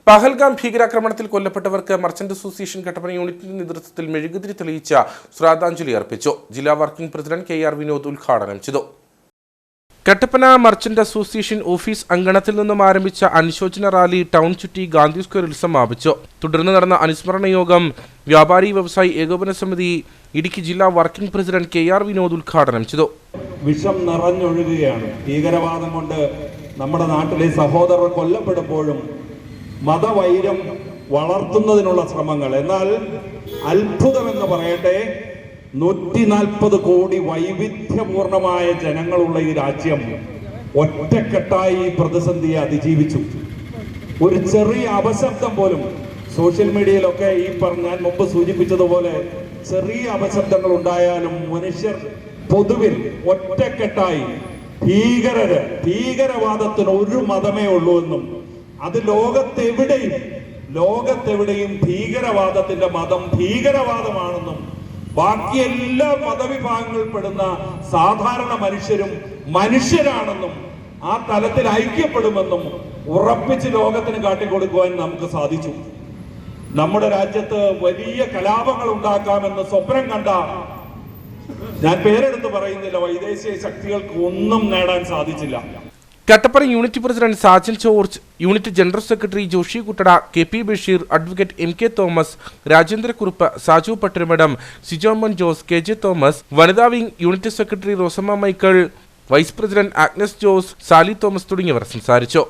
പഹൽഗാം ഭീകരാക്രമണത്തിൽ കൊല്ലപ്പെട്ടവർക്ക് merchant association Kattappana യൂണിറ്റിന്റെ നേതൃത്വത്തിൽ മെഴുകുതിരി തെളിയിച്ച ശ്രദ്ധാഞ്ജലി അർപ്പിച്ചു. ജില്ലാ വർക്കിംഗ് പ്രസിഡന്റ് കെ.ആർ. വിനോദ് ഉദ്ഘാടനം ചെയ്തു. കട്ടപ്പന മർച്ചന്റ് അസോസിയേഷൻ ഓഫീസ് അങ്കണത്തിൽ നിന്നും ആരംഭിച്ച അനുശോചന റാലി ടൗൺ ചുറ്റി ഗാന്ധി സ്ക്വയറിൽ സമാപിച്ചു. തുടർന്ന് നടന്ന അനുസ്മരണ യോഗം വ്യാപാരി വ്യവസായി ഏകോപന സമിതി ഇടുക്കി ജില്ലാ വർക്കിംഗ് പ്രസിഡന്റ് കെ.ആർ. വിനോദ് ഉദ്ഘാടനം ചെയ്തു. വിഷം നിറഞ്ഞൊഴുകുകയാണ്. ഭീകരവാദം കൊണ്ട് നമ്മുടെ നാട്ടിലെ സഹോദരർ കൊല്ലപ്പെടുമ്പോഴും മതവൈരം വളർത്തുന്നതിനുള്ള ശ്രമങ്ങൾ. എന്നാൽ അത്ഭുതമെന്ന് പറയട്ടെ, 140 കോടി വൈവിധ്യപൂർണമായ ജനങ്ങളുള്ള ഈ രാജ്യം ഒറ്റക്കെട്ടായി ഈ പ്രതിസന്ധിയെ അതിജീവിച്ചു. ഒരു ചെറിയ അപശബ്ദം പോലും സോഷ്യൽ മീഡിയയിലൊക്കെ ഞാൻ മുമ്പ് സൂചിപ്പിച്ചതുപോലെ ചെറിയ അപശബ്ദങ്ങൾ ഉണ്ടായാലും മനുഷ്യർ പൊതുവിൽ ഒറ്റക്കെട്ടായി ഭീകരവാദത്തിന് ഒരു മതമേ ഉള്ളൂ എന്നും അത് ലോകത്തെവിടെയും ഭീകരവാദത്തിന്റെ മതം ഭീകരവാദമാണെന്നും ബാക്കി എല്ലാ മതവിഭാഗങ്ങളിൽപ്പെടുന്ന സാധാരണ മനുഷ്യരും മനുഷ്യരാണെന്നും ആ തലത്തിൽ ഐക്യപ്പെടുമെന്നും ഉറപ്പിച്ച് ലോകത്തിന് കാട്ടിക്കൊടുക്കുവാൻ നമുക്ക് സാധിച്ചു. നമ്മുടെ രാജ്യത്ത് വലിയ കലാപങ്ങൾ ഉണ്ടാക്കാമെന്ന് സ്വപ്നം കണ്ട, ഞാൻ പേരെടുത്ത് പറയുന്നില്ല, വൈദേശിക ശക്തികൾക്ക് ഒന്നും നേടാൻ സാധിച്ചില്ല. Kattappana unit president Sajan George, unit general secretary Joshy Kuttada, K P. Basheer, advocate M K. Thomas, Rajendrakurup, Saju Pattaramadom, Sijomon Jose, K J. Thomas, വനിതാ wing unit secretary Rosamma Michael, vice president Agnes Jose, Sally Thomas തുടങ്ങിയവർ സംസാരിച്ചു.